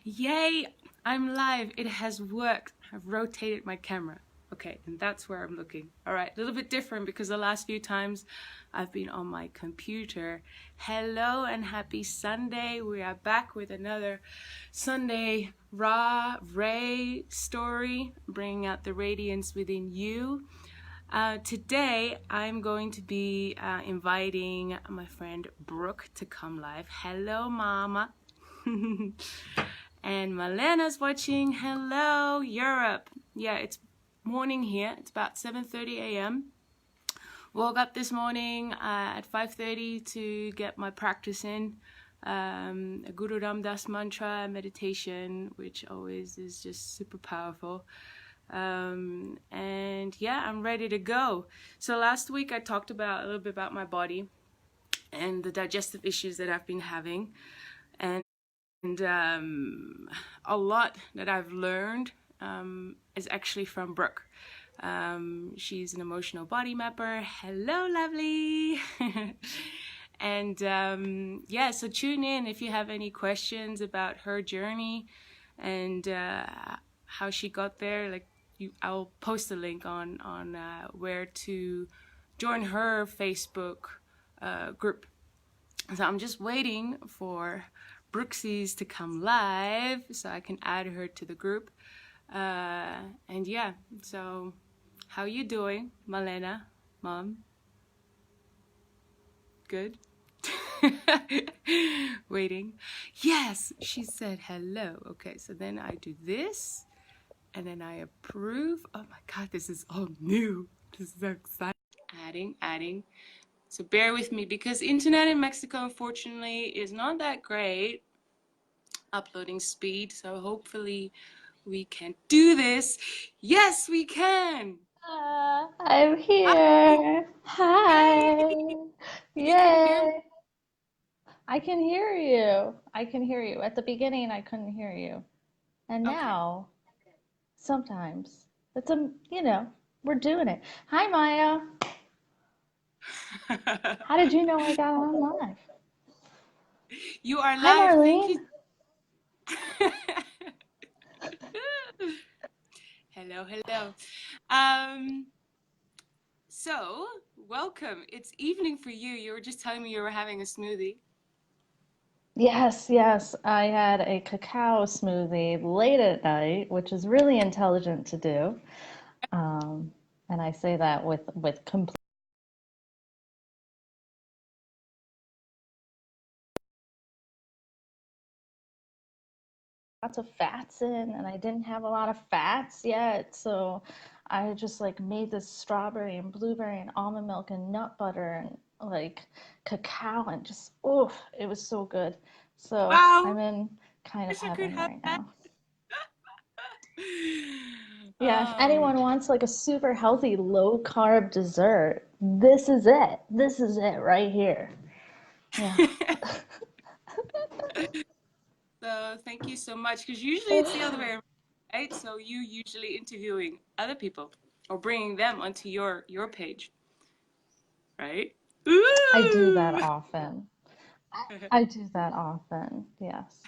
Yay, I'm live. It has worked. I've rotated my camera. Okay, and that's where I'm looking. All right, a little bit different because the last few times I've been on my computer. Hello and happy Sunday. We are back with another Sunday Ray story, bringing out the radiance within you. Today I'm going to be inviting my friend Brooke to come live. Hello, Mama. And Malena's watching. Hello, Europe. Yeah, it's morning here. It's about 7:30 a.m. Woke up this morning at 5:30 to get my practice in. A Guru Ram Das mantra meditation, which always is just super powerful. And yeah, I'm ready to go. So last week I talked about a little bit about my body and the digestive issues that I've been having. And a lot that I've learned is actually from Brooke. She's an emotional body mapper. Hello, lovely. And yeah, so tune in if you have any questions about her journey and how she got there. Like, I'll post a link on where to join her Facebook group. So I'm just waiting for Brooksies to come live so I can add her to the group. And yeah, so how you doing, Malena, Mom? Good? Waiting. Yes, she said hello. Okay, so then I do this and then I approve. Oh my God, this is all new. This is so exciting. Adding. So bear with me because internet in Mexico, unfortunately, is not that great. Uploading speed. So hopefully we can do this. Yes, we can. I'm here. Hi. You can hear me. Yay. I can hear you. I can hear you. At the beginning, I couldn't hear you. And Okay. now, sometimes, it's we're doing it. Hi, Maya. How did you know I got on live? You are Hi, live. Thank you. Marlene. Hello, hello. So welcome. It's evening for you. You were just telling me you were having a smoothie. Yes, yes. I had a cacao smoothie late at night, which is really intelligent to do. Um, and I say that with complete lots of fats in, and I didn't have a lot of fats yet, so I just like made this strawberry and blueberry and almond milk and nut butter and like cacao and just it was so good. So Wow. I'm in kind of Wish I could heaven have right that. now. Yeah, if Um, anyone wants like a super healthy low carb dessert, this is it. This is it right here. Yeah. so thank you so much because usually it's the other way around, right? So you usually interviewing other people or bringing them onto your page, right? I do that Ooh. often. I do that often, yes.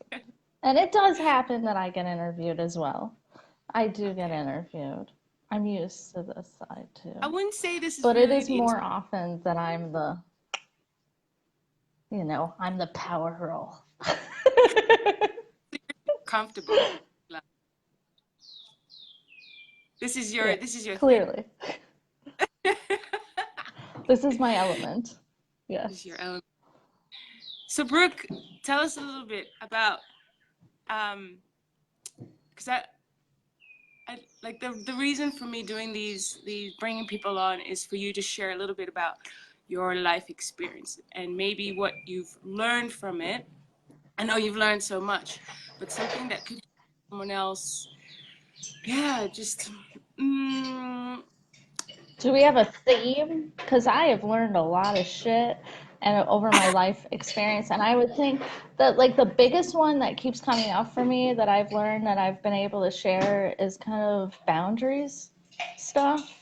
And it does happen that I get interviewed as well. I do get Okay. interviewed. I'm used to this side I too. wouldn't say this is But it really is the more often that I'm the power role. comfortable. Like, Yeah, this is your thing. clearly. This is my element. This is Yes. your element. So Brooke, tell us a little bit about because I like the reason for me doing these bringing people on is for you to share a little bit about your life experience and maybe what you've learned from it. I know you've learned so much, but something that could someone else, yeah, just mm, Do we have a theme? Because I have learned a lot of shit and over my life experience, and I would think that like the biggest one that keeps coming up for me that I've learned that I've been able to share is kind of boundaries stuff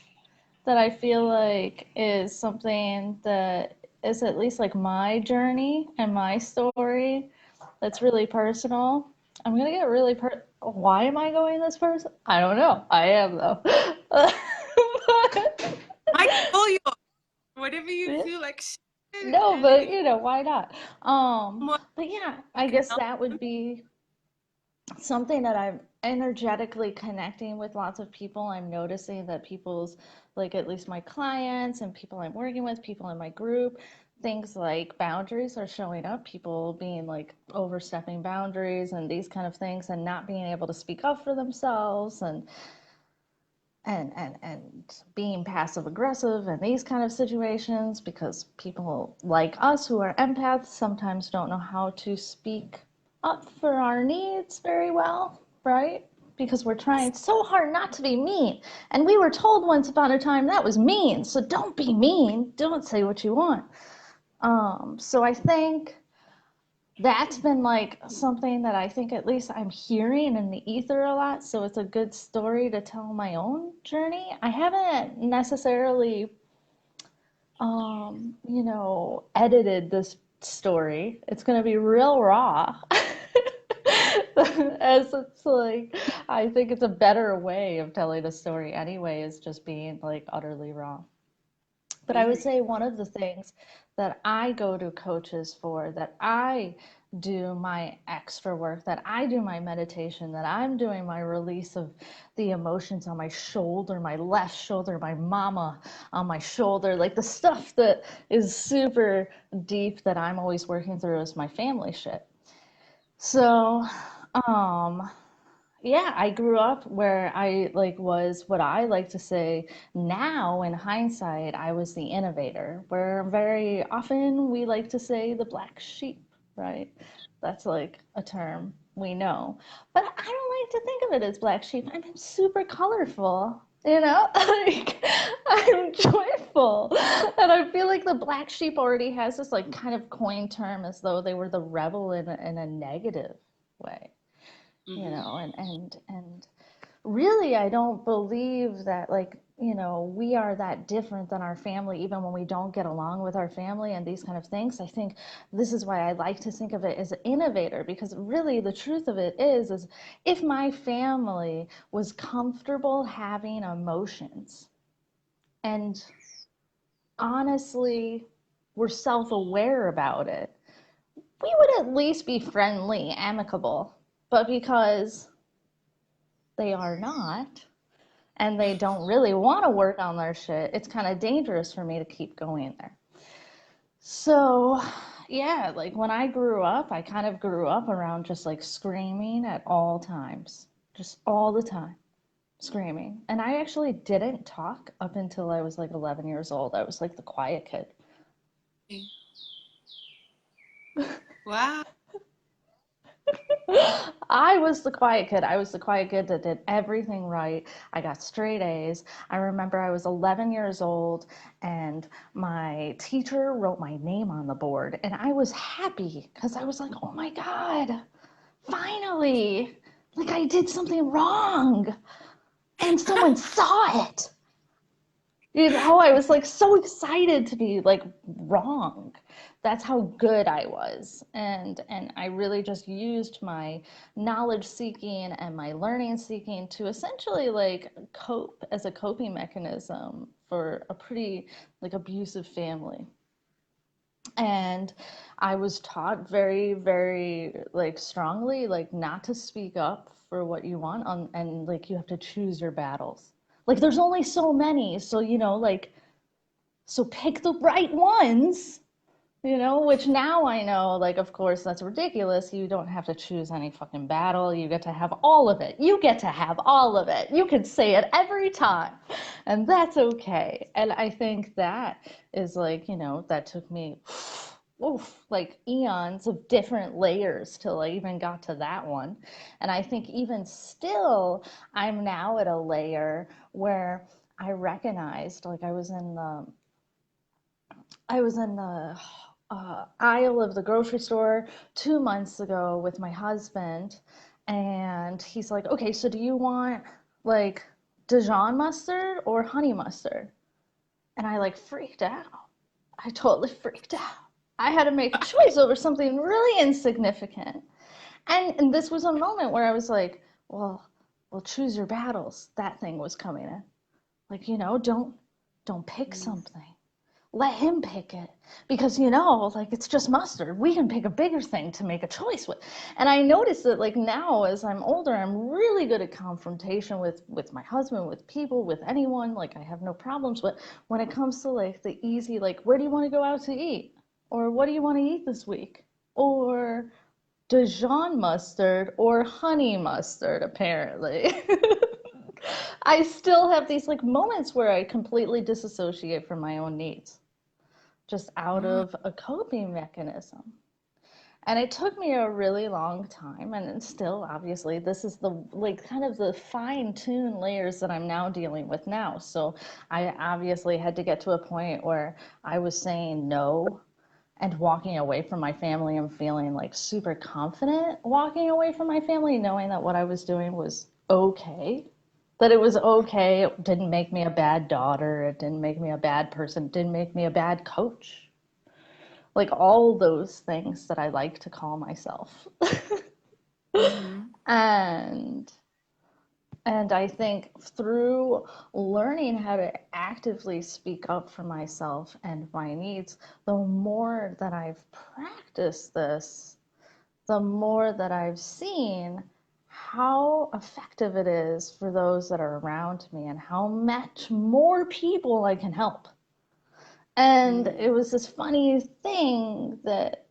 that I feel like is something that is at least like my journey and my story that's really personal. I'm gonna get really why am I going this person? I don't know. I am though. I call you whatever you But, feel like sharing, no, and but if you know, why not? someone But yeah, you I can guess help that would them. be something that I'm energetically connecting with lots of people. I'm noticing that people's, like at least my clients and people I'm working with, people in my group, things like boundaries are showing up. People being like overstepping boundaries and these kind of things and not being able to speak up for themselves and being passive aggressive in these kind of situations because people like us who are empaths sometimes don't know how to speak up for our needs very well, right? Because we're trying so hard not to be mean. And we were told once upon a time that was mean. So don't be mean. Don't say what you want. So I think that's been like something that I think at least I'm hearing in the ether a lot. So it's a good story to tell my own journey. I haven't necessarily, edited this story. It's going to be real raw. As it's like, I think it's a better way of telling a story anyway, is just being like utterly raw. But I would Mhm. say one of the things that I go to coaches for, that I do my extra work, that I do my meditation, that I'm doing my release of the emotions on my shoulder, my left shoulder, my mama on my shoulder, like the stuff that is super deep that I'm always working through is my family shit. So, um, yeah, I grew up where I like was what I like to say now in hindsight, I was the innovator, where very often we like to say the black sheep, right? That's like a term we know. But I don't like to think of it as black sheep. I'm super colorful, you know? Like I'm joyful. And I feel like the black sheep already has this like kind of coined term as though they were the rebel in a negative way, Mhm. and really I don't believe that, like, we are that different than our family even when we don't get along with our family and these kind of things. I think this is why I like to think of it as an innovator, because really the truth of it is if my family was comfortable having emotions and honestly were self-aware about it, we would at least be friendly, amicable. But because they are not, and they don't really want to work on their shit, it's kind of dangerous for me to keep going there. So, yeah, like when I grew up, I kind of grew up around just like screaming at all times, just all the time, screaming. And I actually didn't talk up until I was like 11 years old. I was like the quiet kid. Wow. I was the quiet kid. I was the quiet kid that did everything right. I got straight A's. I remember I was 11 years old and my teacher wrote my name on the board and I was happy because I was like, "Oh my God, finally. Like I did something wrong and someone saw it." I was like so excited to be like wrong. That's how good I was. And I really just used my knowledge seeking and my learning seeking to essentially like cope as a coping mechanism for a pretty like abusive family. And I was taught very, very like strongly like not to speak up for what you want on, and like you have to choose your battles. Like there's only so many, so like so pick the right ones, which now I know, like, of course, that's ridiculous. You don't have to choose any fucking battle. You get to have all of it. You get to have all of it. You can say it every time. And that's okay. And I think that is like, that took me, oof, like eons of different layers till I even got to that one. And I think even still, I'm now at a layer where I recognized, like, I was in the aisle of the grocery store 2 months ago with my husband, and he's like, "Okay, so do you want like Dijon mustard or honey mustard?" And I like freaked out. I totally freaked out. I had to make a choice over something really insignificant. And this was a moment where I was like, well, choose your battles. That thing was coming in. Like, don't pick Mm. something. Let him pick it. Because, like it's just mustard. We can pick a bigger thing to make a choice with. And I noticed that like now as I'm older, I'm really good at confrontation with my husband, with people, with anyone. Like I have no problems. But when it comes to like the easy, like where do you want to go out to eat? Or what do you want to eat this week? Or Dijon mustard or honey mustard, apparently. I still have these like moments where I completely disassociate from my own needs, just out Mm. of a coping mechanism. And it took me a really long time, and still, obviously, this is the like kind of the fine-tuned layers that I'm now dealing with now. So I obviously had to get to a point where I was saying no and walking away from my family and feeling like super confident walking away from my family, knowing that what I was doing was okay. That it was okay. It didn't make me a bad daughter. It didn't make me a bad person. It didn't make me a bad coach. Like all those things that I like to call myself. Mm-hmm. and and I think through learning how to actively speak up for myself and my needs, the more that I've practiced this, the more that I've seen how effective it is for those that are around me and how much more people I can help. And Mm. it was this funny thing that,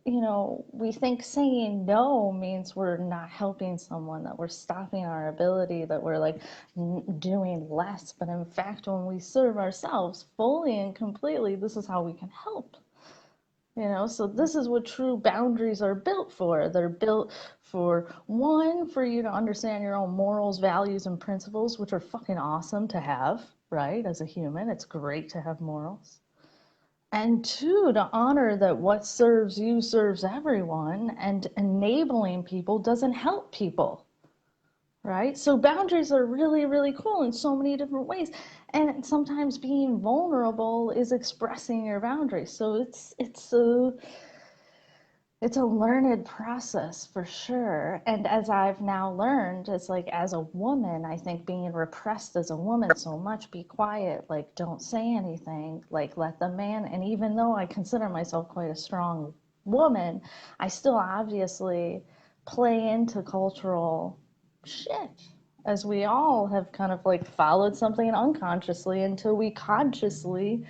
we think saying no means we're not helping someone, that we're stopping our ability, that we're like doing less. But in fact, when we serve ourselves fully and completely, this is how we can help. So this is what true boundaries are built for. They're built for one, for you to understand your own morals, values, and principles, which are fucking awesome to have, right? As a human, it's great to have morals. And two, to honor that what serves you serves everyone, and enabling people doesn't help people, right? So boundaries are really, really cool in so many different ways. And sometimes being vulnerable is expressing your boundaries. So it's a learned process for sure. And as I've now learned, it's like as a woman, I think being repressed as a woman so much, be quiet, like don't say anything, like let the man, and even though I consider myself quite a strong woman, I still obviously play into cultural shit. As we all have kind of like followed something unconsciously until we consciously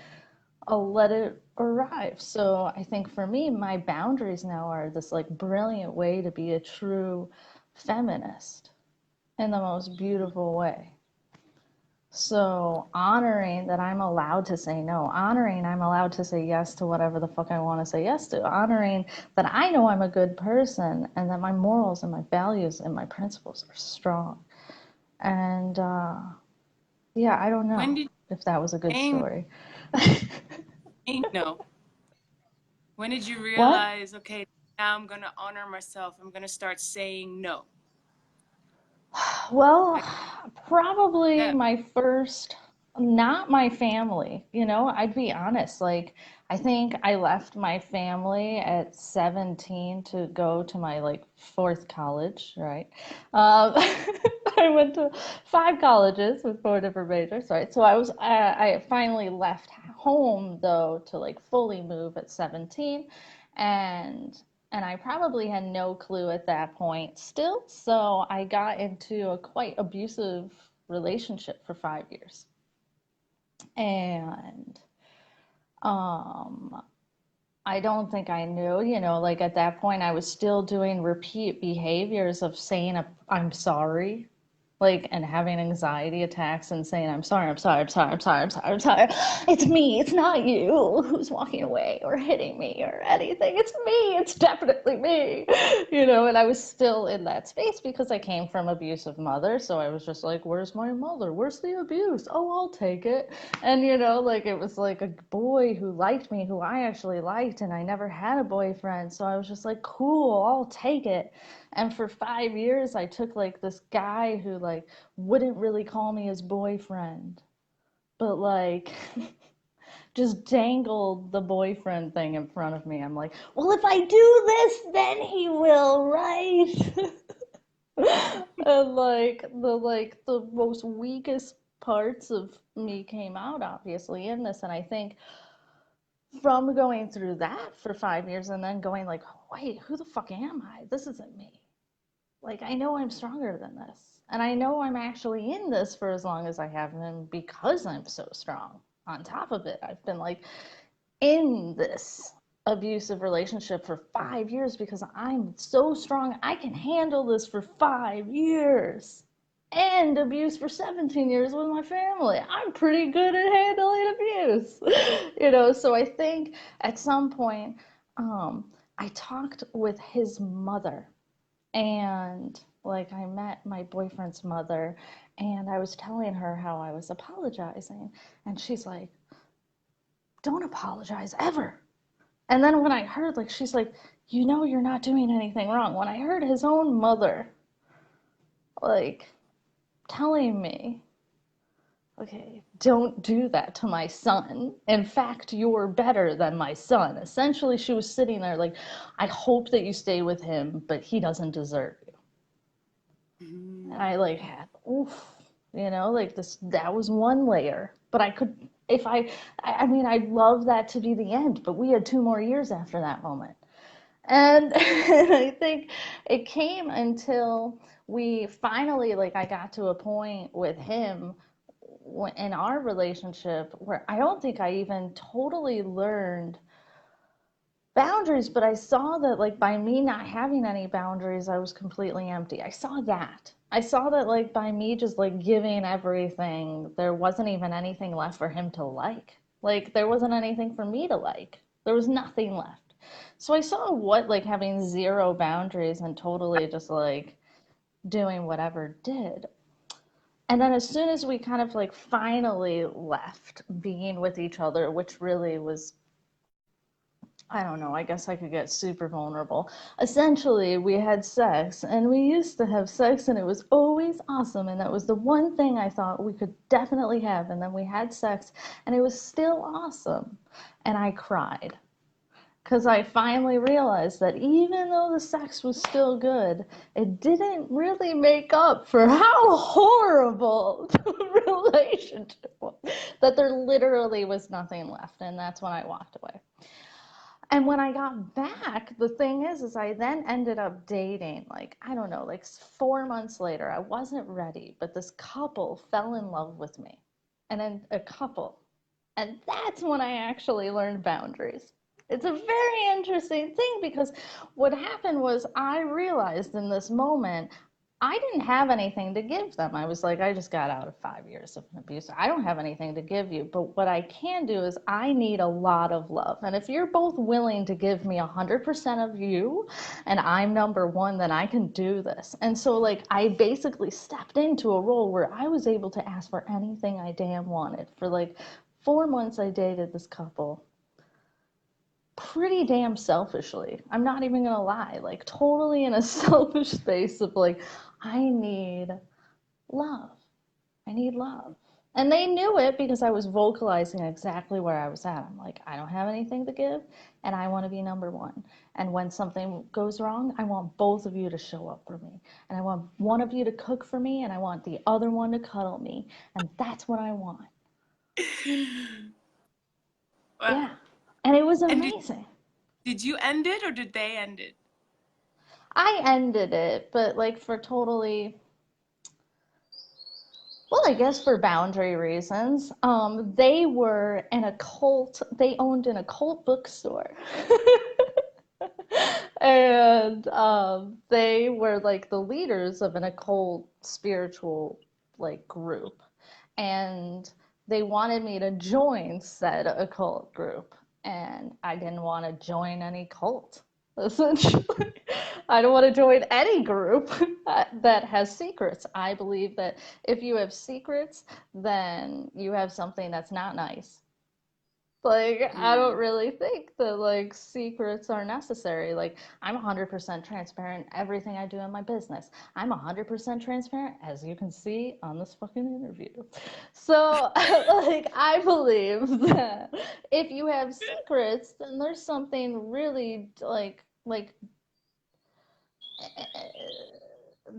I'll let it arrive. So I think for me, my boundaries now are this like brilliant way to be a true feminist in the most beautiful way. So honoring that I'm allowed to say no, honoring I'm allowed to say yes to whatever the fuck I want to say yes to, honoring that I know I'm a good person and that my morals and my values and my principles are strong. And yeah, I don't When know did if that was a good you story. say no? When did you What? realize, okay, now I'm gonna honor myself. I'm gonna start saying no. Well, Like, probably yeah. my first, not my family, I'd be honest. Like, I think I left my family at 17 to go to my like fourth college, right? I went to five colleges with four different majors, right? So I finally left home though to like fully move at 17, and I probably had no clue at that point still. So I got into a quite abusive relationship for 5 years. And um, I don't think I knew, like at that point, I was still doing repeat behaviors of saying, I'm sorry, like, and having anxiety attacks and saying, I'm sorry, I'm sorry, I'm sorry, I'm sorry, I'm sorry, I'm sorry. It's me, it's not you who's walking away or hitting me or anything. It's me, it's definitely me, and I was still in that space because I came from abusive mother. So I was just like, where's my mother? Where's the abuse? Oh, I'll take it. And, like it was like a boy who liked me, who I actually liked, and I never had a boyfriend. So I was just like, cool, I'll take it. And for 5 years, I took like this guy who like wouldn't really call me his boyfriend, but like just dangled the boyfriend thing in front of me. I'm like, well, if I do this, then he will, right? And the most weakest parts of me came out obviously in this, and I think from going through that for 5 years and then going like, wait, who the fuck am I? This isn't me. Like, I know I'm stronger than this. And I know I'm actually in this for as long as I have been because I'm so strong. On top of it, I've been like in this abusive relationship for 5 years because I'm so strong. I can handle this for 5 years. And abuse for 17 years with my family. I'm pretty good at handling abuse. So I think at some point, I talked with his mother, and like I met my boyfriend's mother, and I was telling her how I was apologizing, and she's like, don't apologize ever. And then when I heard, like, she's like, you're not doing anything wrong. When I heard his own mother, like, telling me, okay, don't do that to my son. In fact, you're better than my son. Essentially, she was sitting there like, I hope that you stay with him, but he doesn't deserve you. And I like had, oof, like this, that was one layer. But I could, if I mean, I'd love that to be the end, but we had 2 more years after that moment. And, and I think it came until we finally, like, I got to a point with him in our relationship where I don't think I even totally learned boundaries, but I saw that, like, by me not having any boundaries, I was completely empty. I saw that. I saw that, like, by me just, like, giving everything, there wasn't even anything left for him to like. Like, there wasn't anything for me to like. There was nothing left. So I saw what, like, having zero boundaries and totally just, like, doing whatever did. And then as soon as we kind of, like, finally left being with each other, which really was, I don't know, I guess I could get super vulnerable. Essentially, we had sex, and we used to have sex, and it was always awesome. And that was the one thing I thought we could definitely have. And then we had sex, and it was still awesome. And I cried because I finally realized that even though the sex was still good, it didn't really make up for how horrible the relationship was. That there literally was nothing left. And that's when I walked away. And when I got back, the thing is I then ended up dating, like, I don't know, like 4 months later. I wasn't ready, but this couple fell in love with me. And then a couple. And that's when I actually learned boundaries. It's a very interesting thing because what happened was I realized in this moment I didn't have anything to give them. I was like, I just got out of 5 years of abuse. I don't have anything to give you. But what I can do is I need a lot of love. And if you're both willing to give me 100% of you and I'm number one, then I can do this. And so, like, I basically stepped into a role where I was able to ask for anything I damn wanted. For like 4 months, I dated this couple pretty damn selfishly. I'm not even gonna lie, like totally in a selfish space of like, I need love. I need love. And they knew it because I was vocalizing exactly where I was at. I'm like, I don't have anything to give, and I want to be number one. And when something goes wrong, I want both of you to show up for me. And I want one of you to cook for me, and I want the other one to cuddle me. And that's what I want. Wow. Yeah. And it was And amazing. did you end it or did they end it? I ended it, but like for totally, well, I guess for boundary reasons. They were an occult, they owned an occult bookstore. And they were like the leaders of an occult spiritual like group. And they wanted me to join said occult group. And I didn't want to join any cult, essentially. I don't want to join any group that has secrets. I believe that if you have secrets, then you have something that's not nice. Like, I don't Mm. really think that like secrets are necessary. Like, I'm 100% transparent in everything I do in my business. I'm 100% transparent, as you can see on this fucking interview. So, like, I believe that if you have secrets, then there's something really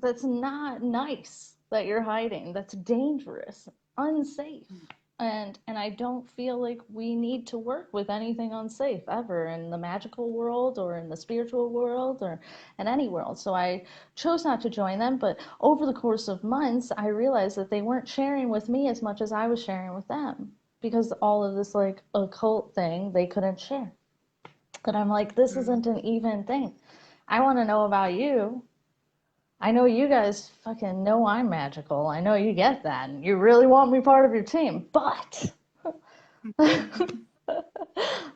that's not nice that you're hiding, that's dangerous, unsafe. And I don't feel like we need to work with anything unsafe ever in the magical world or in the spiritual world or in any world. So I chose not to join them, but over the course of months I realized that they weren't sharing with me as much as I was sharing with them, because all of this like occult thing they couldn't share. But I'm like, this Mm. isn't an even thing. I want to know about you. I know you guys fucking know I'm magical. I know you get that. And you really want me part of your team. But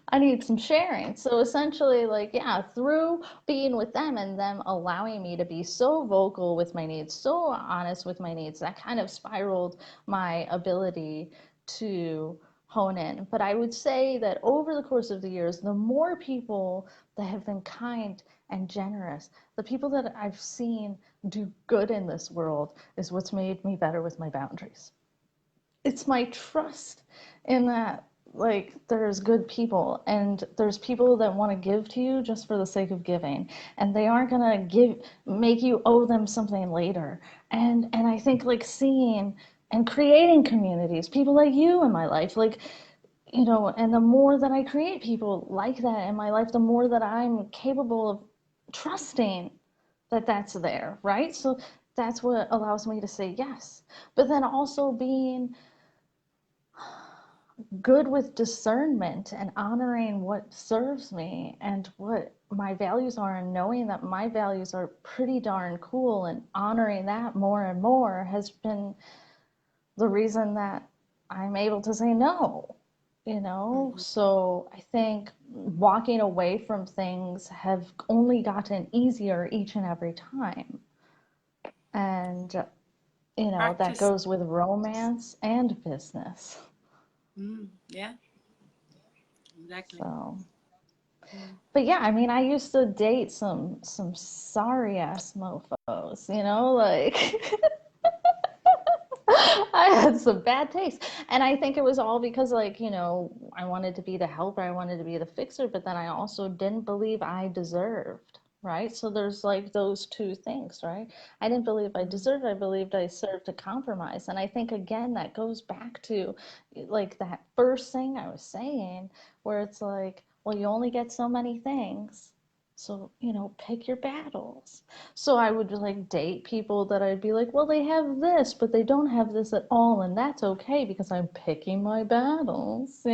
I need some sharing. So essentially, like, yeah, through being with them and them allowing me to be so vocal with my needs, so honest with my needs, that kind of spiraled my ability to hone in. But I would say that over the course of the years, the more people that have been kind and generous, the people that I've seen do good in this world, is what's made me better with my boundaries. It's my trust in that, like, there's good people and there's people that want to give to you just for the sake of giving, and they aren't going to give make you owe them something later. And I think like seeing and creating communities, people like you in my life, like, and the more that I create people like that in my life, the more that I'm capable of trusting that that's there, right? So that's what allows me to say yes. But then also being good with discernment and honoring what serves me and what my values are, and knowing that my values are pretty darn cool, and honoring that more and more has been the reason that I'm able to say no. Mhm. So I think walking away from things have only gotten easier each and every time. And, that Practice. goes with romance and business. Yeah, exactly. So. Mm. But yeah, I mean, I used to date some sorry ass mofos, like I had some bad taste. And I think it was all because like, I wanted to be the helper, I wanted to be the fixer, but then I also didn't believe I deserved, right? So there's like those two things, right? I didn't believe I Mm. deserved, I believed I served a compromise. And I think again that goes back to like that first thing I was saying, where it's like, well, you only get so many things. So, pick your battles. So I would like date people that I'd be like, well, they have this, but they don't have this at all, and that's okay because I'm picking my battles.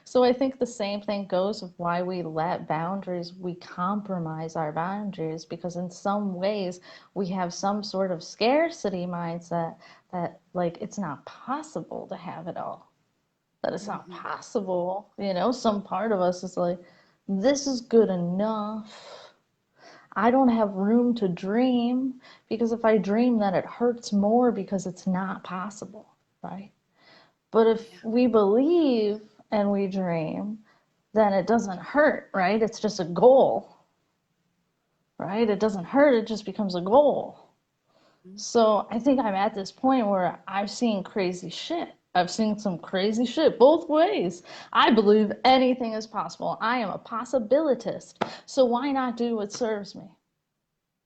So I think the same thing goes with why we let boundaries, we compromise our boundaries, because in some ways we have some sort of scarcity mindset that like it's not possible to have it all. That it's not Mhm. possible. Some part of us is like, this is good enough. I don't have room to dream, because if I dream, then it hurts more because it's not possible, right? But if Yeah. we believe and we dream, then it doesn't hurt, right? It's just a goal, right? It doesn't hurt, it just becomes a goal. Mm. So I think I'm at this point where I've seen crazy shit. I've seen some crazy shit both ways. I believe anything is possible. I am a possibilitist. So why not do what serves me?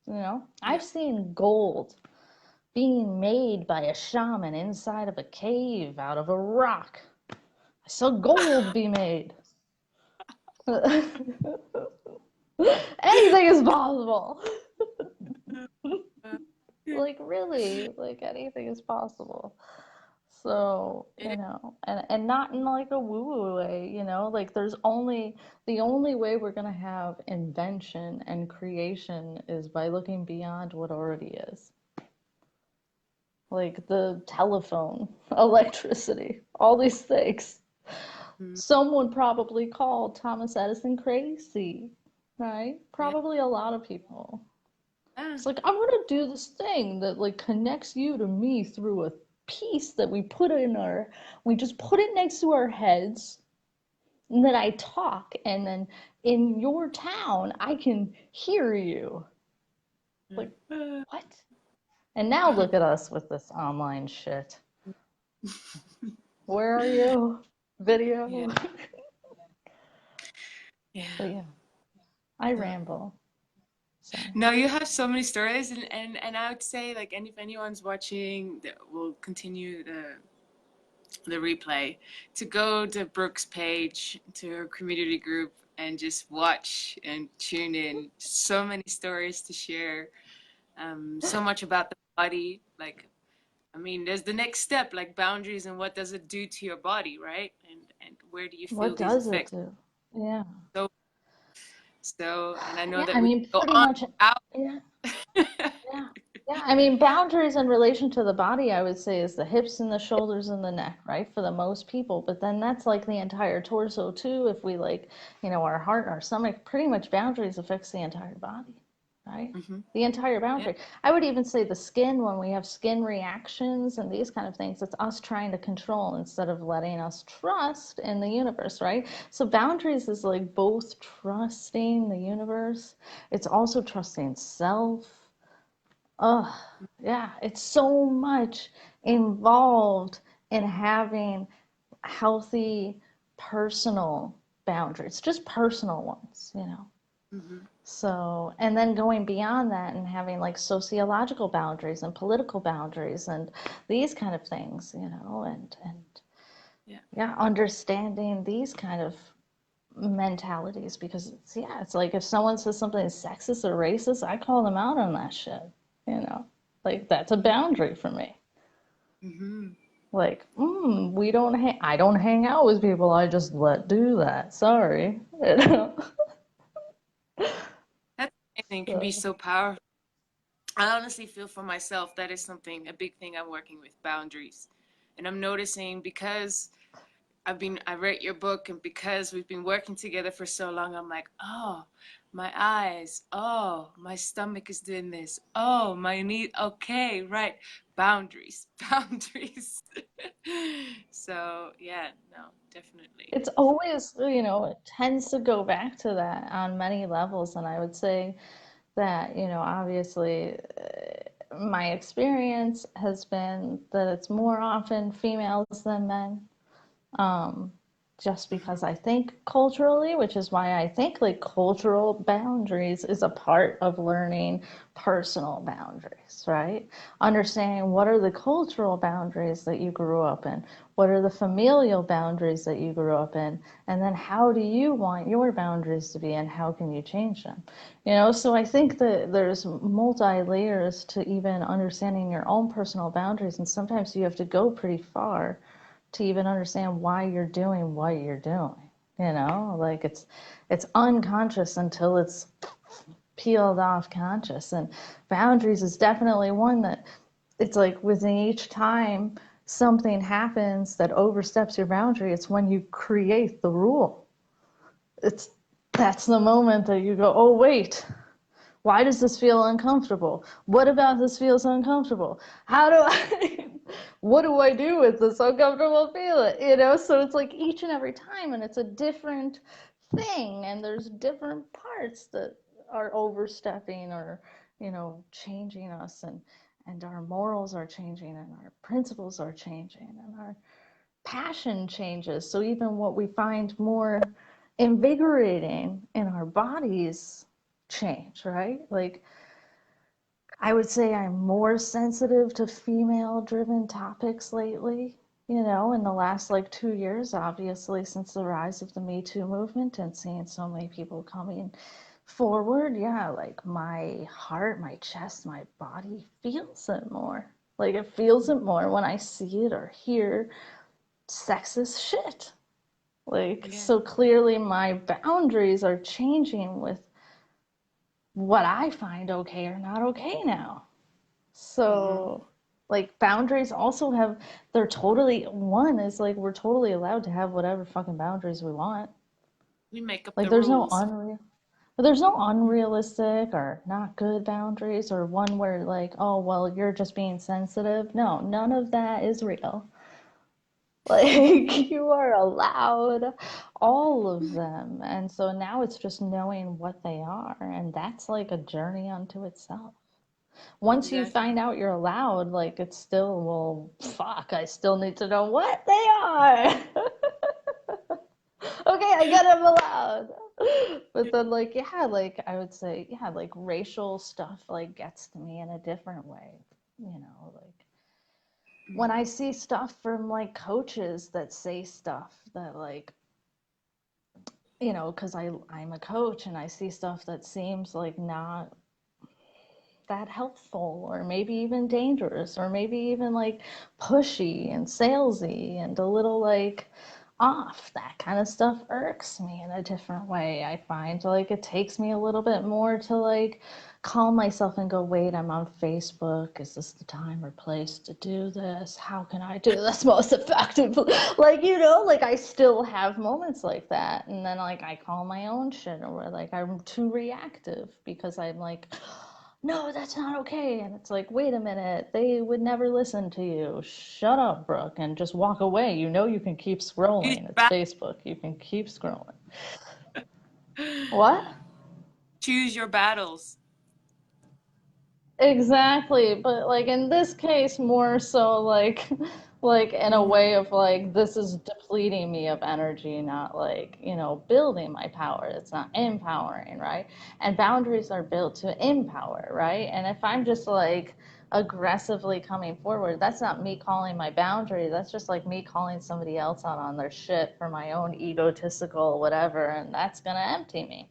Yeah. I've seen gold being made by a shaman inside of a cave out of a rock. I saw gold be made. Anything is possible. Uh, Like, really, like, anything is possible. So, it is. and not in like a woo-woo way. Like the only way we're gonna have invention and creation is by looking beyond what already is. Like the telephone, electricity, all these things. Mm. Someone probably called Thomas Edison crazy, right? Yeah. Probably a lot of people. Ah. It's like, I'm gonna do this thing that like connects you to me through a piece that we just put it next to our heads, that I talk and then in your town I can hear you. Like, what? And now look at us with this online shit. Where are you? Yeah, Video. yeah. But yeah, I No, ramble. So, no, you have so many stories, and I would say like, and if anyone's watching, that will continue the replay, to go to Brooke's page, to her community group, and just watch and tune in. So many stories to share. So much about the body. Like, I mean, there's the next step, like boundaries, and what does it do to your body, right? And where do you feel what these does it effects? do? Yeah. So and I know Yeah, that I we mean, go pretty on much. out. Yeah. Yeah. Yeah, I mean, boundaries in relation to the body, I would say, is the hips and the shoulders and the neck, right? For the most people. But then that's like the entire torso too. If we like, our heart, our stomach, pretty much boundaries affects the entire body, right? Hmm. The entire Yeah. boundary. I would even say the skin, when we have skin reactions and these kind of things, it's us trying to control instead of letting us trust in the universe, right? So boundaries is like both trusting the universe, it's also trusting self. Oh, yeah, it's so much involved in having healthy personal boundaries, just personal ones. Hmm. So, and then going beyond that and having like sociological boundaries and political boundaries and these kind of things, and Yeah. yeah, understanding these kind of mentalities because it's like if someone says something is sexist or racist, I call them out on that shit. You know, like that's a boundary for me. Hmm. Like, we don't I don't hang out with people I just let do that. Sorry. You know? That's amazing. It can be So, so powerful. I honestly feel for myself that is something, a big thing I'm working with, boundaries. And I'm noticing because I read your book, and because we've been working together for so long, I'm like, oh, my eyes, oh, my stomach is doing this, oh, my knee, okay, right, boundaries, boundaries. So yeah, no, definitely. it's always, it tends to go back to that on many levels. And I would say that, obviously, my experience has been that it's more often females than men. um, just Hmm. because I think culturally, which is why I think like cultural boundaries is a part of learning personal boundaries, right? Understanding what are the cultural boundaries that you grew up in, what are the familial boundaries that you grew up in, and then how do you want your boundaries to be and how can you change them? So I think that there's multi layers to even understanding your own personal boundaries, and sometimes you have to go pretty far to even understand why you're doing what you're doing. Like it's unconscious until it's peeled off conscious. And boundaries is definitely one that it's like within each time something happens that oversteps your boundary, it's when you create the rule. It's That's the moment that you go, oh wait, why does this feel uncomfortable? What about this feels uncomfortable? How do I, what do I do with this uncomfortable feeling? So it's like each and every time, and it's a different thing, and there's different parts that are overstepping or changing us, and our morals are changing, and our principles are changing, and our passion changes. So even what we find more invigorating in our bodies change, right? Like I would say I'm more sensitive to female driven topics lately, in the last like 2 years, obviously, since the rise of the Me Too movement and seeing so many people coming forward. Yeah, like my heart, my chest, my body feels it more. Like it feels it more when I see it or hear sexist shit. Like, Yeah. so clearly my boundaries are changing with what I find okay or not okay now. Hmm. So, like, boundaries also they're totally, one is like, we're totally allowed to have whatever fucking boundaries we want. We make up Like, the rules. there's no unrealistic or not good boundaries or one where, like, oh, well, you're just being sensitive. No, none of that is real. Like you are allowed all of them. And so now it's just knowing what they are. And that's like a journey unto itself. Once you Exactly. find out you're allowed, like it's still, well, fuck, I still need to know what they are. Okay, I get them allowed. But then, like, yeah, like I would say, yeah, like racial stuff, like gets to me in a different way. Like when I see stuff from like coaches that say stuff that like, because I'm a coach and I see stuff that seems like not that helpful or maybe even dangerous or maybe even like pushy and salesy and a little like off. That kind of stuff irks me in a different way. I find like it takes me a little bit more to like calm myself and go, wait, I'm on Facebook. Is this the time or place to do this? How can I do this most effectively? Like, like I still have moments like that. And then like I call my own shit or like I'm too reactive because I'm like, no, that's not okay. And it's like, wait a minute, they would never listen to you. Shut up, Brooke, and just walk away. You can keep Use scrolling. your It's Facebook. You can keep scrolling. What? choose your battles. Exactly, but like in this case, more so like like in a Hmm. way of like this is depleting me of energy, not like, building my power. It's not empowering, right? And boundaries are built to empower, right? And if I'm just like aggressively coming forward, that's not me calling my boundary. That's just like me calling somebody else out on their shit for my own egotistical whatever, and that's gonna empty me,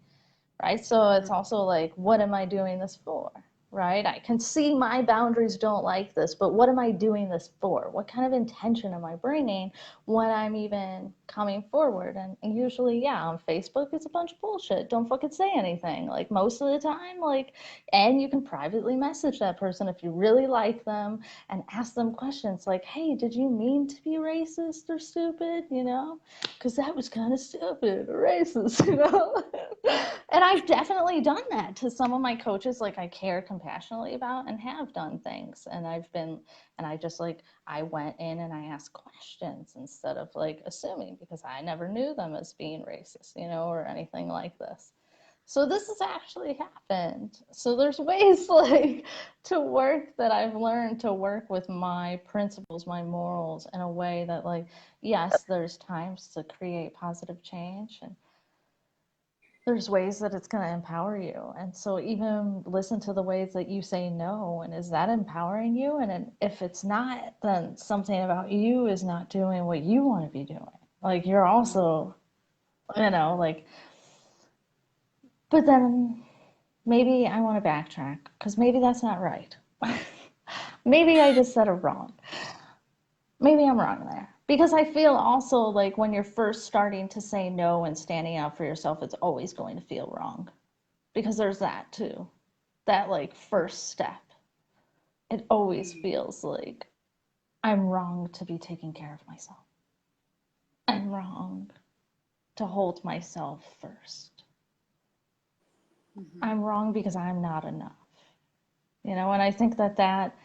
right? So it's also like, what am I doing this for? Right? I can see my boundaries don't like this, but what am I doing this for? What kind of intention am I bringing when I'm even coming forward? And usually, yeah, on Facebook, it's a bunch of bullshit. Don't fucking say anything. Like most of the time, like, and you can privately message that person if you really like them and ask them questions like, hey, did you mean to be racist or stupid? Because that was kind of stupid or racist, And I've definitely done that to some of my coaches, like I care compassionately about and have done things. And I just like, I went in and I asked questions instead of like assuming because I never knew them as being racist, or anything like this. So this has actually happened. So there's ways like to work that I've learned to work with my principles, my morals in a way that like, yes, there's times to create positive change and there's ways that it's going to empower you. And so even listen to the ways that you say no. And is that empowering you? And if it's not, then something about you is not doing what you want to be doing. Like you're also, like, but then maybe I want to backtrack because maybe that's not right. Maybe I just said it wrong. Maybe I'm wrong there. Because I feel also like when you're first starting to say no and standing out for yourself, it's always going to feel wrong. Because there's that too. That like first step. It always feels like I'm wrong to be taking care of myself. I'm wrong to hold myself first. Hmm. I'm wrong because I'm not enough. And I think that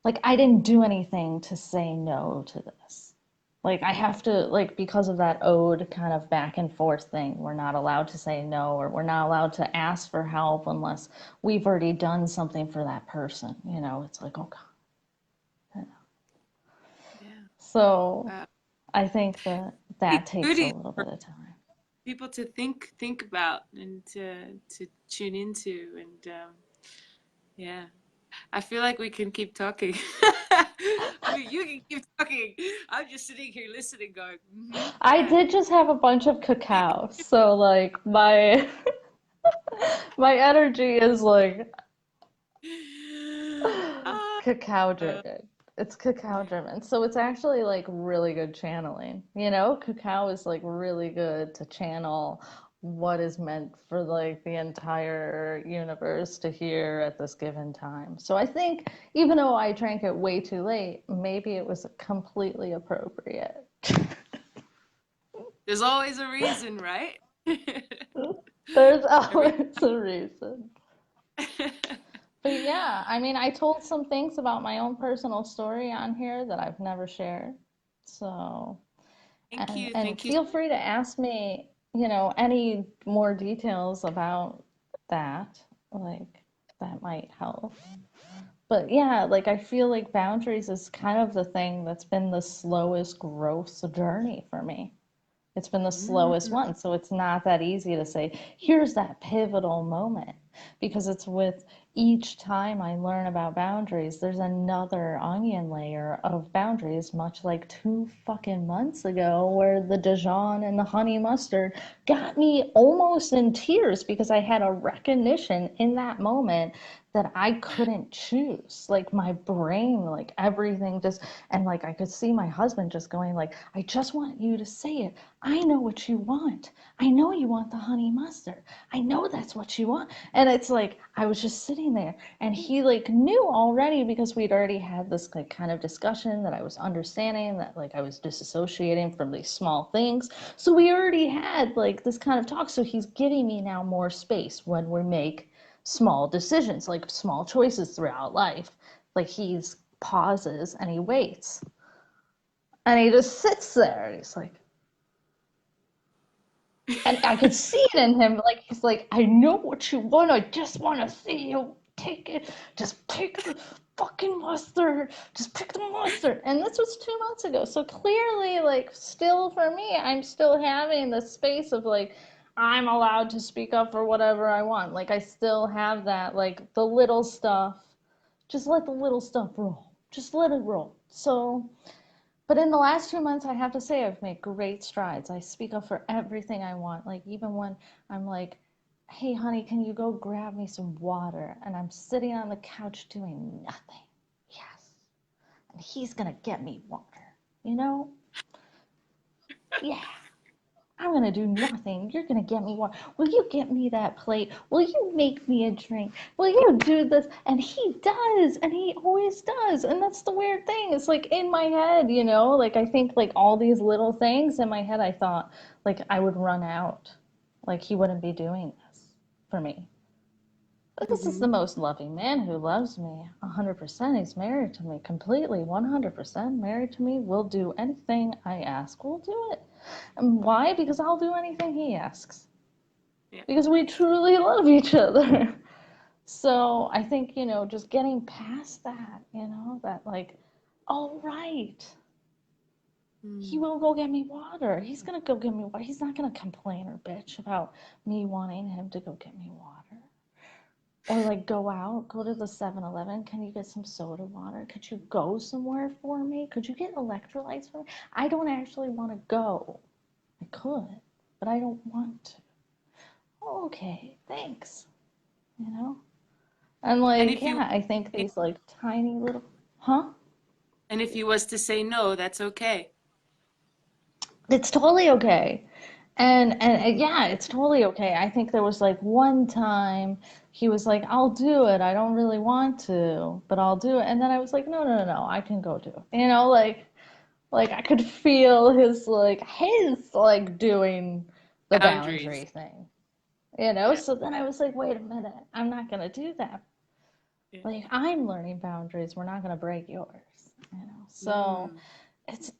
like I didn't do anything to say no to this. Like I have to like because of that ode kind of back and forth thing, we're not allowed to say no or we're not allowed to ask for help unless we've already done something for that person. It's like, oh God. Yeah. So Wow. I think that takes a Goodies little for bit of time. people to think about and to tune into and yeah. I feel like we can keep talking. You can keep talking. I'm just sitting here listening, going, mm-hmm, I yeah. did just have a bunch of cacao, so like my my energy is like Ah, cacao driven. It's cacao driven. So it's actually like really good channeling. Cacao is like really good to channel what is meant for like the entire universe to hear at this given time. So I think even though I drank it way too late, maybe it was completely appropriate. there's always a reason, right? There's Every always a reason. But yeah, I mean, I told some things about my own personal story on here that I've never shared. So, Thank you. and Thank you. feel free to ask me, any more details about that, like that might help. But yeah, like I feel like boundaries is kind of the thing that's been the slowest growth journey for me. It's been the slowest Mm, one. So it's not that easy to say, here's that pivotal moment. Because it's with each time I learn about boundaries, there's another onion layer of boundaries, much like 2 fucking months ago, where the Dijon and the honey mustard got me almost in tears because I had a recognition in that moment that I couldn't choose. Like my brain, like everything just, and like I could see my husband just going like, I just want you to say it. I know what you want. I know you want the honey mustard. I know that's what you want. And it's like I was just sitting there and he like knew already because we'd already had this like kind of discussion that I was understanding that like I was disassociating from these small things. So we already had like this kind of talk. So he's giving me now more space when we make small decisions, like small choices throughout life. Like he's pauses and he waits. And he just sits there and he's like, and I could see it in him. Like he's like, I know what you want. I just want to see you take it. Just pick the fucking mustard. Just pick the mustard. And this was 2 months ago. So clearly, like, still for me, I'm still having the space of like, I'm allowed to speak up for whatever I want. Like I still have that, like the little stuff. Just let the little stuff roll. Just let it roll. So but in the last 2 months, I have to say I've made great strides. I speak up for everything I want. Like even when I'm like, hey honey, can you go grab me some water? And I'm sitting on the couch doing nothing. Yes. And he's gonna get me water. You know? Yeah. I'm gonna do nothing. You're gonna get me one. Will you get me that plate? Will you make me a drink? Will you do this? And he does, and he always does. And that's the weird thing. It's like in my head, like I think like all these little things in my head, I thought like I would run out. Like he wouldn't be doing this for me. But this is the mhm. most loving man who loves me 100%. He's married to me completely, 100% married to me. Will do anything I ask. We'll do it. And why? Because I'll do anything he asks. Yeah. Because we truly love each other. So I think, just getting past that, that like, all right, he Mm, will go get me water. He's going to go get me water. He's not going to complain or bitch about me wanting him to go get me water. Or like go out, go to the 7-Eleven. Can you get some soda water? Could you go somewhere for me? Could you get electrolytes for me? I don't actually want to go. I could, but I don't want to. Oh, okay, thanks. You know? And and like, if you yeah, I think these like tiny little, huh? and if you was to say no, that's okay. It's totally okay. And yeah, it's totally okay. I think there was like one time he was like, "I'll do it. I don't really want to, but I'll do it." And then I was like, "No, no, no, no. I can go do it." Like I could feel his doing the Boundaries. boundary thing. Yeah. So then I was like, "Wait a minute. I'm not going to do that. Yeah. Like I'm learning boundaries. We're not going to break yours. So Mm,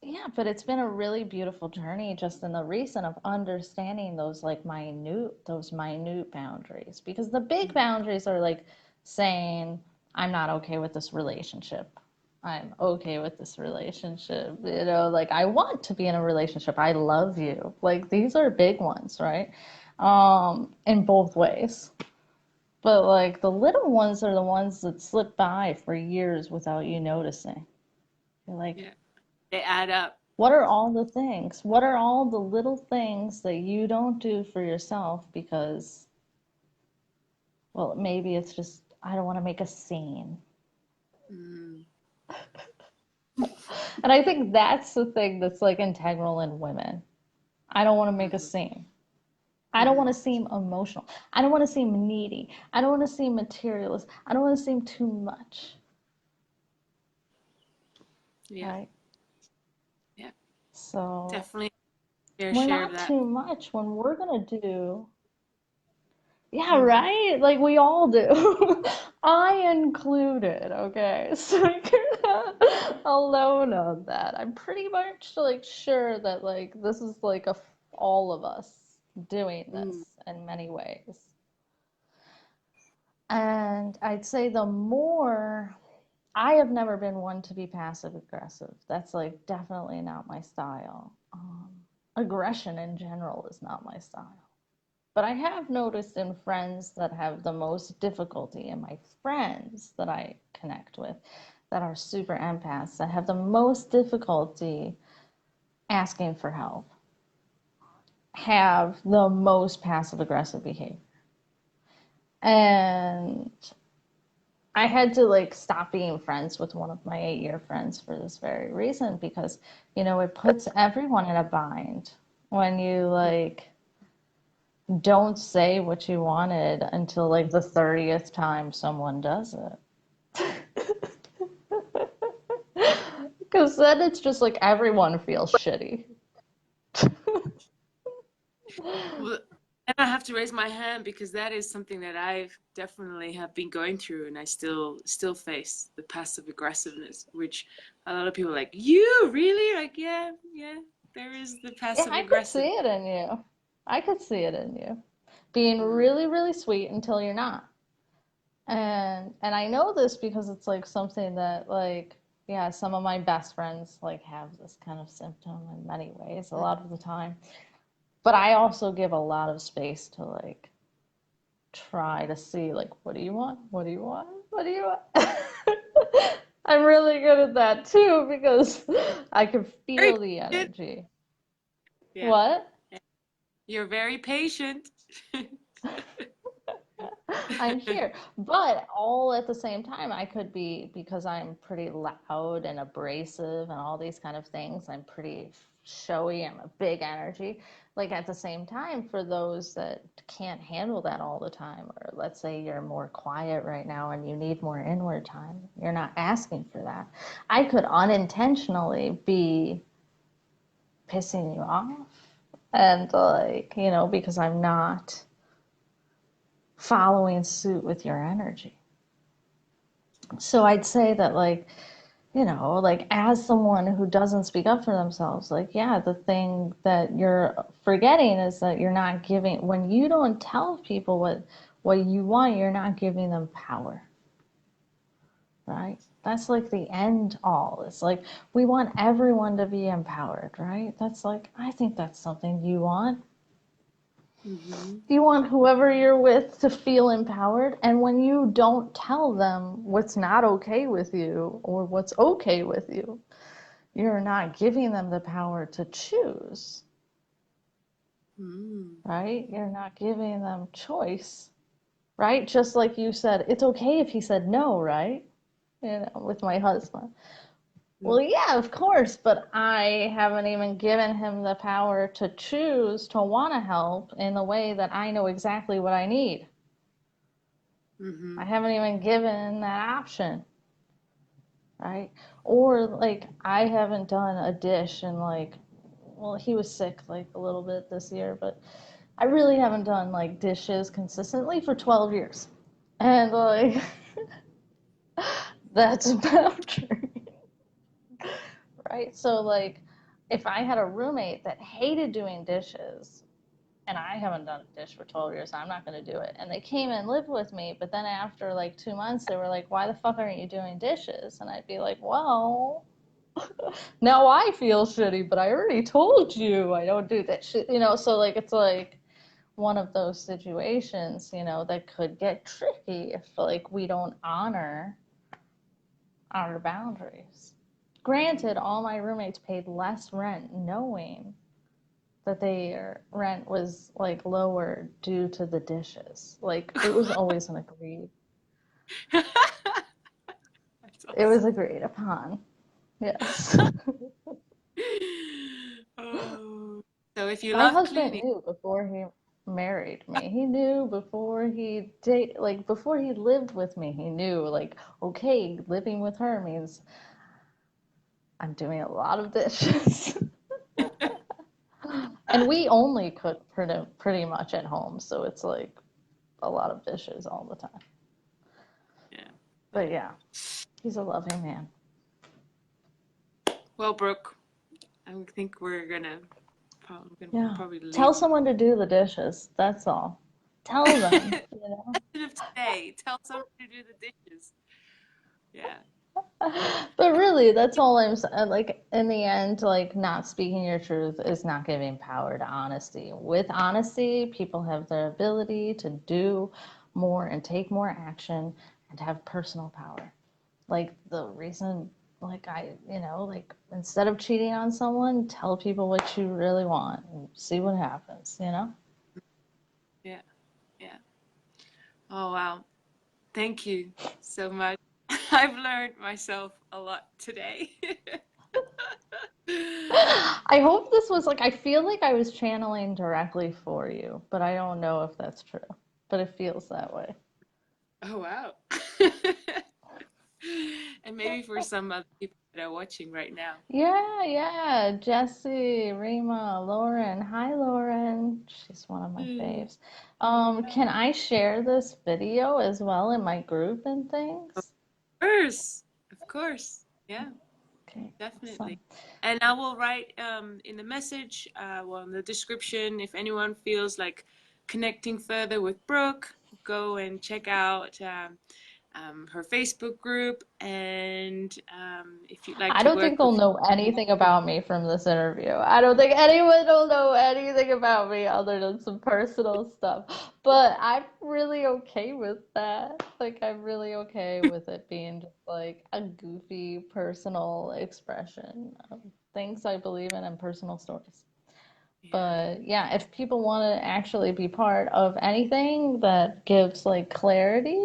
yeah, but it's been a really beautiful journey just in the recent of understanding those minute boundaries because the big mhm. boundaries are like saying I'm not okay with this relationship. I'm okay with this relationship. Like I want to be in a relationship. I love you. Like these are big ones, right? In both ways. But like the little ones are the ones that slip by for years without you noticing. You're like, Yeah. They add up. what are all the things? What are all the little things that you don't do for yourself because, well, maybe it's just, I don't want to make a scene. Mm, And I think that's the thing that's like integral in women. I don't want to make a mhm, scene. I don't want mhm. to seem emotional. I don't want to seem needy. I don't want to seem materialist. I don't want to seem too much, Yeah. right? Yeah. So Definitely fair we're share of not that. too much when we're going to do Yeah, right? Like we all do. I included, okay? So you're not alone on that. I'm pretty much like sure that like this is like all of us doing Mm. this in many ways. And I'd say the more I have never been one to be passive aggressive. That's like definitely not my style. Aggression in general is not my style. But I have noticed in friends that have the most difficulty, and my friends that I connect with that are super empaths, that have the most difficulty asking for help, have the most passive aggressive behavior. And I had to like stop being friends with one of my 8-year friends for this very reason because, it puts everyone in a bind when you like don't say what you wanted until like the 30th time someone does it. Because then it's just like everyone feels shitty. Well, and I have to raise my hand because that is something that I've definitely have been going through, and I still face the passive aggressiveness, which a lot of people are like, you really? Like, yeah, yeah, there is the Yeah, passive I could aggressive. see it in you. I could see it in you. Being Mm. really, really sweet until you're not. And I know this because it's like something that like yeah, some of my best friends like have this kind of symptom in many ways a lot of the time. But I also give a lot of space to like try to see like what do you want? What do you want? What do you want? I'm really good at that too because I can Very feel the patient. energy. Yeah, What? you're very patient. I'm here. But all at the same time, I could be, because I'm pretty loud and abrasive and all these kind of things, I'm pretty showy, I'm a big energy. Like at the same time, for those that can't handle that all the time, or let's say you're more quiet right now and you need more inward time, you're not asking for that. I could unintentionally be pissing you off. And like, because I'm not following suit with your energy. So I'd say that like as someone who doesn't speak up for themselves, like yeah, the thing that you're forgetting is that you're not giving when you don't tell people what you want, you're not giving them power, right? That's like the end all. It's like we want everyone to be empowered, right? That's like I think that's something you want. Hmm. You want whoever you're with to feel empowered. And when you don't tell them what's not okay with you or what's okay with you, you're not giving them the power to choose, Mm. right? You're not giving them choice, right? Just like you said, it's okay if he said no, right? With my husband. Well, yeah, of course, but I haven't even given him the power to choose to want to help in the way that I know exactly what I need. I Mm-hmm. haven't even given that option, right? Or like I haven't done a dish and like well, he was sick like a little bit this year, but I really haven't done like dishes consistently for 12 years. And like that's a boundary, right? So like if I had a roommate that hated doing dishes and I haven't done a dish for 12 years, I'm not going to do it. And they came and lived with me, but then after like 2 months, they were like, why the fuck aren't you doing dishes? And I'd be like, well, now I feel shitty, but I already told you I don't do that shit, So like, it's like one of those situations, that could get tricky if like we don't honor our boundaries. Granted, all my roommates paid less rent knowing that their rent was like lower due to the dishes. Like it was always an agreed. That's It was awesome. agreed upon. Yes. Oh. So if you My love husband cleaning, knew before he married me. He knew before he lived with me. He knew like okay, living with her means I'm doing a lot of dishes. And we only cook pretty much at home, so it's like a lot of dishes all the time. Yeah. But Yeah. yeah, he's a loving man. Well, Brooke, I think we're gonna Yeah. probably leave. Tell someone to do the dishes. That's all. Tell them, you know. Of today, tell someone to do the dishes. Yeah. But really, that's all I'm saying. Like, in the end, like, not speaking your truth is not giving power to honesty. With honesty, people have the ability to do more and take more action and have personal power. Like, the reason, like, like, instead of cheating on someone, tell people what you really want and see what happens, you know? Yeah. Yeah. Oh wow. Thank you so much. I've learned myself a lot today. I hope this was like, I feel like I was channeling directly for you, but I don't know if that's true. But it feels that way. Oh wow. And maybe for some other people that are watching right now. Yeah, yeah. Jesse, Rima, Lauren. Hi, Lauren. She's one of my Mm. faves. Can I share this video as well in my group and Of things? course. Of course. Yeah, Okay, definitely. awesome. And I will write in the message, well, in the description, if anyone feels like connecting further with Brooke, go and check out her Facebook group. And if you'd like I to don't think work they'll with, know anything about me from this interview. I don't think anyone will know anything about me other than some personal stuff. But I'm really okay with that. Like, I'm really okay with it being just like a goofy personal expression of things I believe in and personal stories. yeah, But yeah, if people want to actually be part of anything that gives like clarity,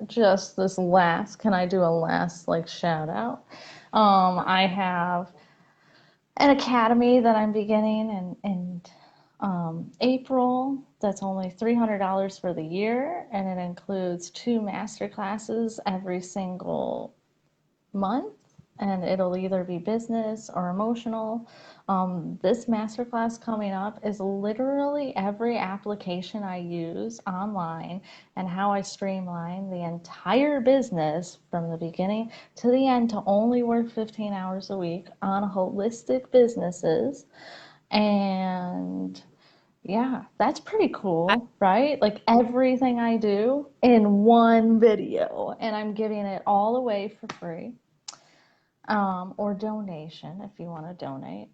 just this last, can I do a last like shout out? I have an academy that I'm beginning in April. That's only $300 for the year, and it includes 2 master classes every single month, and it'll either be business or emotional. This masterclass coming up is literally every application I use online and how I streamline the entire business from the beginning to the end to only work 15 hours a week on holistic businesses. And yeah, that's pretty I, cool, right? Like everything I do in one video, and I'm giving it all away for free, or donation if you want to donate.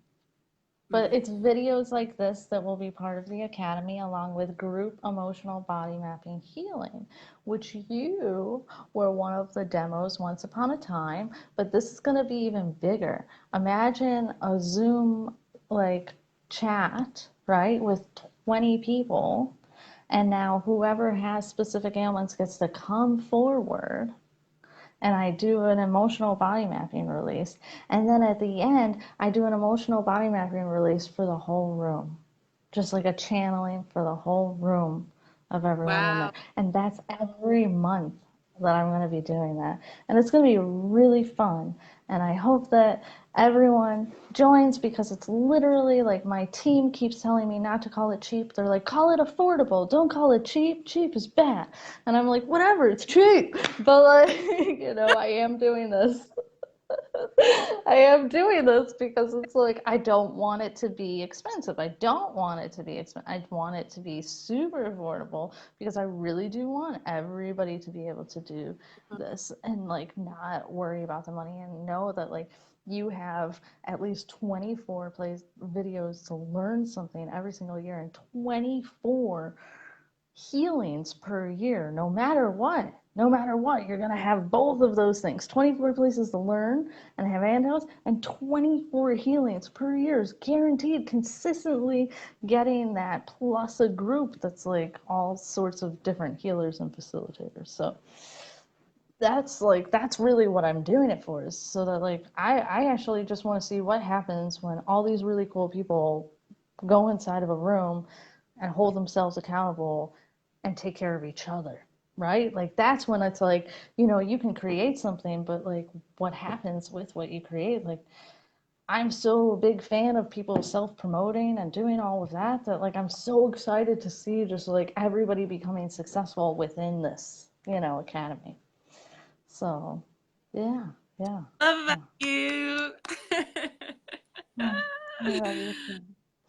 But mm, it's videos like this that will be part of the Academy, along with group emotional body mapping healing, which you were one of the demos once upon a time, but this is going to be even bigger. Imagine a Zoom like chat, right, with 20 people, and now whoever has specific ailments gets to come forward and I do an emotional body mapping release. And then at the end, I do an emotional body mapping release for the whole room, just like a channeling for the whole room of everyone in there. wow. And that's every month that I'm going to be doing that. And it's going to be really fun. And I hope that everyone joins because it's literally like my team keeps telling me not to call it cheap. They're like, call it affordable. Don't call it cheap. Cheap is bad. And I'm like, whatever, it's cheap. But like, I am doing this. I am doing this because it's like I don't want it to be expensive. I don't want it to be expensive. I want it to be super affordable because I really do want everybody to be able to do this and like not worry about the money and know that like you have at least 24 plays videos to learn something every single year and 24 healings per year, no matter what. No matter what, you're going to have both of those things, 24 places to learn and have handouts, and 24 healings per year is guaranteed, consistently getting that, plus a group that's like all sorts of different healers and facilitators. So that's really what I'm doing it for, is so that like I actually just want to see what happens when all these really cool people go inside of a room and hold themselves accountable and take care of each other, right? Like that's when it's like, you can create something, but like what happens with what you create? Like I'm so a big fan of people self-promoting and doing all of that that like I'm so excited to see just like everybody becoming successful within this, academy. So, yeah, yeah, Love yeah. you. Oh, I love you too.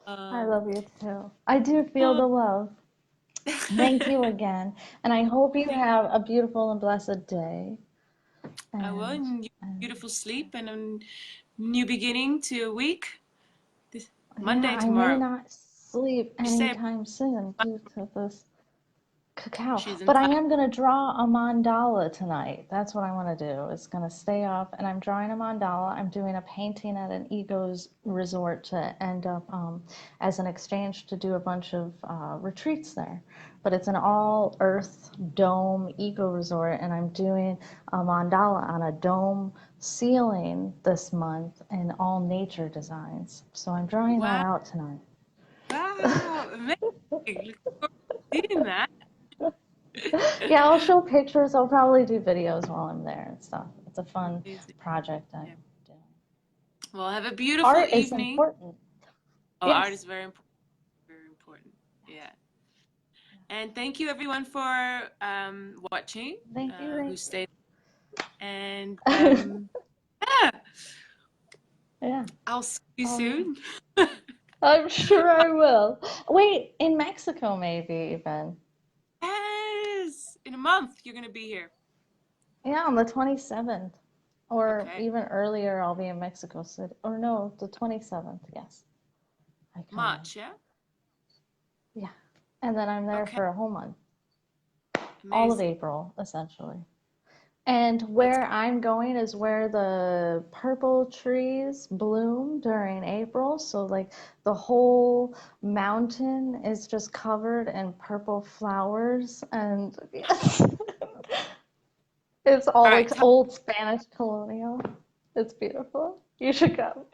I um, love you too. I do feel oh, the love. Thank you again, and I hope you thank- have a beautiful and blessed day. I will. And, And and beautiful sleep and a new beginning to a week. This yeah, Monday I may tomorrow. not sleep You say anytime soon due to this cacao, she's in but I time. am going to draw a mandala tonight. That's what I want to do. It's going to stay up, and I'm drawing a mandala. I'm doing a painting at an eco's resort to end up as an exchange to do a bunch of retreats there. But it's an all earth dome eco resort, and I'm doing a mandala on a dome ceiling this month in all nature designs. So I'm drawing that Wow. out tonight. Wow. Amazing. Look forward to seeing that. Yeah, I'll show pictures. I'll probably do videos while I'm there and stuff. It's a fun Amazing. project I'm Yeah. doing. Well, have a beautiful Art is evening. important. Oh, art is Yes. very important. Very important. Yeah. And thank you everyone for watching, Thank you, who thank stayed. And you. yeah, Yeah. I'll see you Oh, yeah. soon. I'm sure I will. Wait, in Mexico, maybe even. Yes, in a month you're gonna be here. Yeah, on the 27th. Or Okay, even earlier, I'll be in Mexico City. Or no, the 27th. Yes, I come in. March, yeah. Yeah. And then I'm there Okay, for a whole month. All of amazing. April, essentially. And That's where I'm going is where the purple trees bloom during April. So, like, the whole mountain is just covered in purple flowers. And it's all all like right. old Spanish colonial. It's beautiful. You should go.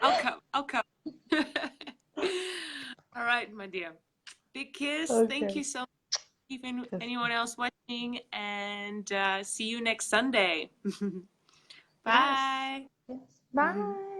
I'll come. I'll come. All right, my dear. Big kiss. Thank Okay. you so much. Even Yes. anyone else watching, and see you next Sunday. Yes. Bye. Yes. Bye.